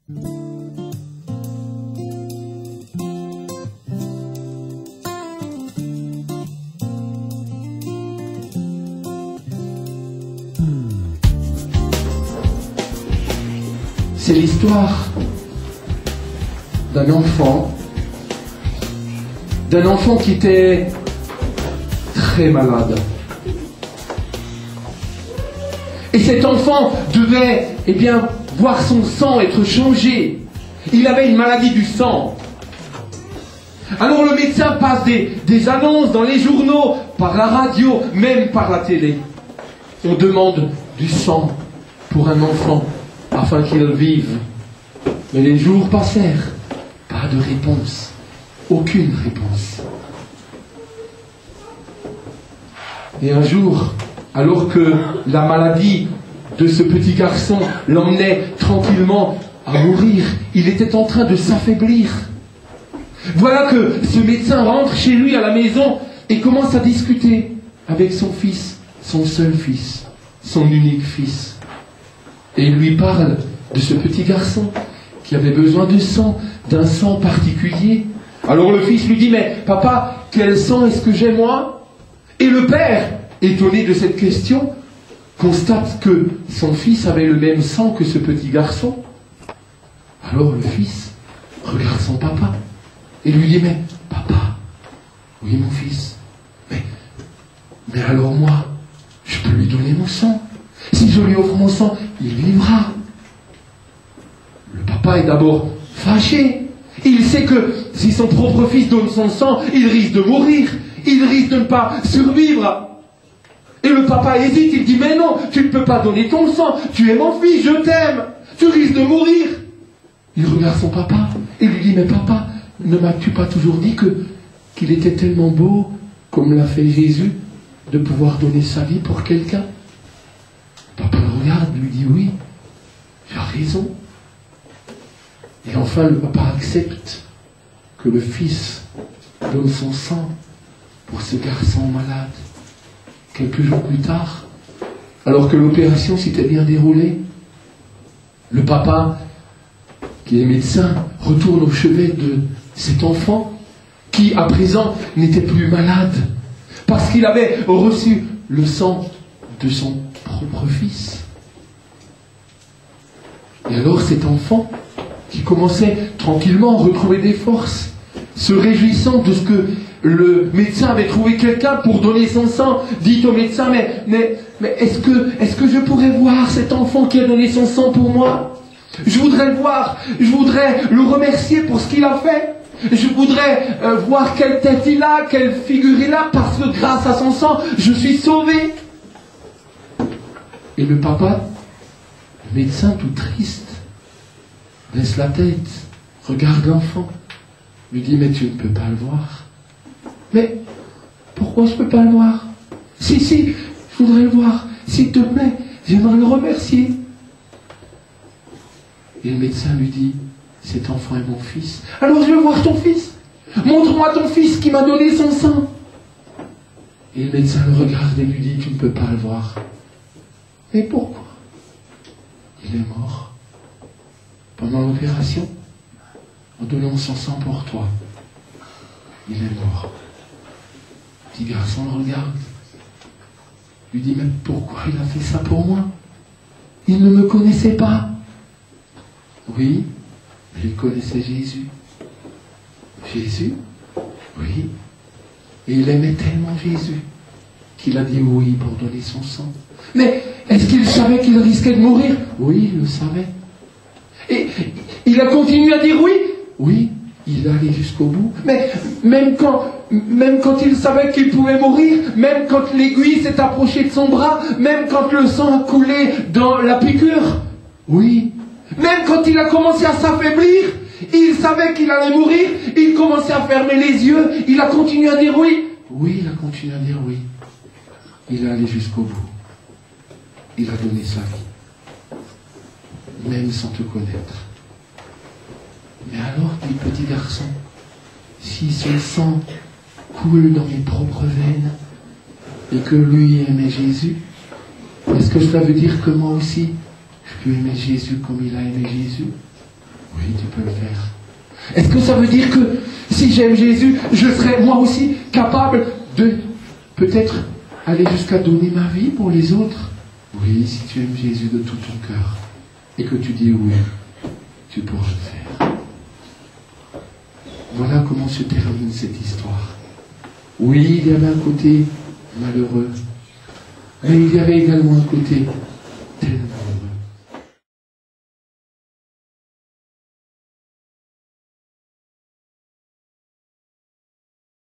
C'est l'histoire d'un enfant qui était très malade. Et cet enfant devait, voir son sang être changé. Il avait une maladie du sang. Alors le médecin passe des annonces dans les journaux, par la radio, même par la télé. On demande du sang pour un enfant, afin qu'il vive. Mais les jours passèrent. Pas de réponse. Aucune réponse. Et un jour, alors que la maladie de ce petit garçon l'emmenait tranquillement à mourir, il était en train de s'affaiblir. Voilà que ce médecin rentre chez lui à la maison et commence à discuter avec son fils, son seul fils, son unique fils. Et il lui parle de ce petit garçon qui avait besoin de sang, d'un sang particulier. Alors le fils lui dit, mais papa, quel sang est-ce que j'ai moi? Et le père, étonné de cette question, constate que son fils avait le même sang que ce petit garçon. Alors le fils regarde son papa et lui dit, mais papa, oui mon fils, mais alors moi, je peux lui donner mon sang. Si je lui offre mon sang, il vivra. Le papa est d'abord fâché. Il sait que si son propre fils donne son sang, il risque de mourir. Il risque de ne pas survivre. Et le papa hésite, il dit, mais non, tu ne peux pas donner ton sang. Tu es mon fils, je t'aime. Tu risques de mourir. Il regarde son papa et lui dit, mais papa, ne m'as-tu pas toujours dit qu'il était tellement beau, comme l'a fait Jésus, de pouvoir donner sa vie pour quelqu'un? Papa le regarde, lui dit, oui, tu as raison. Et enfin, le papa accepte que le fils donne son sang pour ce garçon malade. Quelques jours plus tard, alors que l'opération s'était bien déroulée, le papa, qui est médecin, retourne au chevet de cet enfant qui, à présent, n'était plus malade parce qu'il avait reçu le sang de son propre fils. Et alors cet enfant, qui commençait tranquillement à retrouver des forces, se réjouissant de ce que le médecin avait trouvé quelqu'un pour donner son sang, dit au médecin, mais est-ce que je pourrais voir cet enfant qui a donné son sang pour moi? Je voudrais le voir, je voudrais le remercier pour ce qu'il a fait. Je voudrais voir quelle tête il a, quelle figure il a, parce que grâce à son sang, je suis sauvé. Et le papa, le médecin tout triste, baisse la tête, regarde l'enfant, lui dit, mais tu ne peux pas le voir. Mais pourquoi je ne peux pas le voir? Si, je voudrais le voir, s'il te plaît, j'aimerais le remercier. Et le médecin lui dit, cet enfant est mon fils. Alors je veux voir ton fils. Montre-moi ton fils qui m'a donné son sang. Et le médecin le regarde et lui dit, tu ne peux pas le voir. Mais pourquoi? Il est mort pendant l'opération en donnant son sang pour toi. Il est mort. Le petit garçon le regarde, lui dit, mais pourquoi il a fait ça pour moi? Il ne me connaissait pas. Oui, mais il connaissait Jésus. Jésus? Oui. Et il aimait tellement Jésus qu'il a dit oui pour donner son sang. Mais est-ce qu'il savait qu'il risquait de mourir? Oui, il le savait. Et il a continué à dire oui? Oui, il allait jusqu'au bout. Mais même quand il savait qu'il pouvait mourir, même quand l'aiguille s'est approchée de son bras, même quand le sang a coulé dans la piqûre, oui. Même quand il a commencé à s'affaiblir, il savait qu'il allait mourir, il commençait à fermer les yeux, il a continué à dire oui. Oui, il a continué à dire oui. Il est allé jusqu'au bout. Il a donné sa vie. Même sans te connaître. Mais alors, dit le petit garçon, si son sang coule dans mes propres veines et que lui aimait Jésus, est-ce que cela veut dire que moi aussi, je peux aimer Jésus comme il a aimé Jésus? Oui, tu peux le faire. Est-ce que ça veut dire que si j'aime Jésus, je serai moi aussi capable de peut-être aller jusqu'à donner ma vie pour les autres? Oui, si tu aimes Jésus de tout ton cœur et que tu dis oui, tu pourras le faire. Voilà comment se termine cette histoire. Oui, il y avait un côté malheureux, mais il y avait également un côté tellement